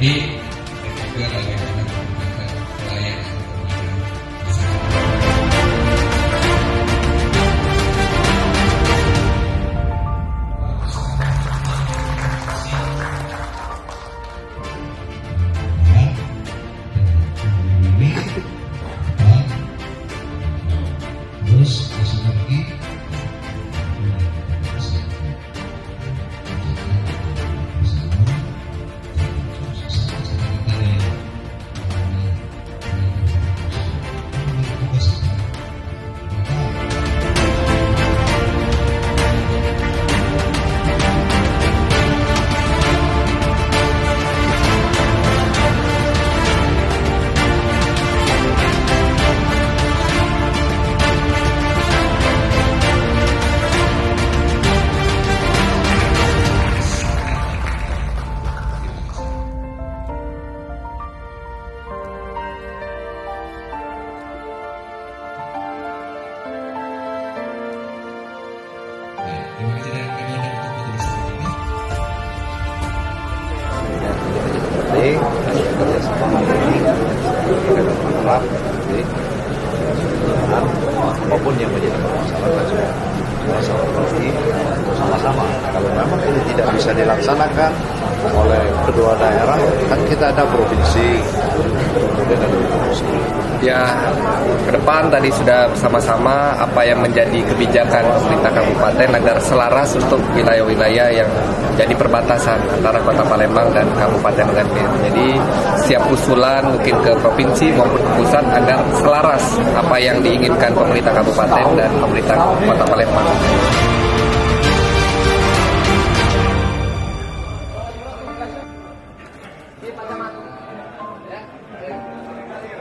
Tapi juga bagaimana menggunakan pelayanan terus masuk lagi apapun yang menjadi masalah ini sama-sama. Kalau memang ini tidak bisa dilaksanakan oleh kedua daerah, kan kita ada provinsi, kemudian ada provinsi. Ya, ke depan tadi sudah bersama-sama apa yang menjadi kebijakan pemerintah kabupaten agar selaras untuk wilayah-wilayah yang jadi perbatasan antara Kota Palembang dan Kabupaten Gambir. Jadi siap usulan mungkin ke provinsi maupun ke pusat agar selaras apa yang diinginkan pemerintah kabupaten dan pemerintah Kota Palembang.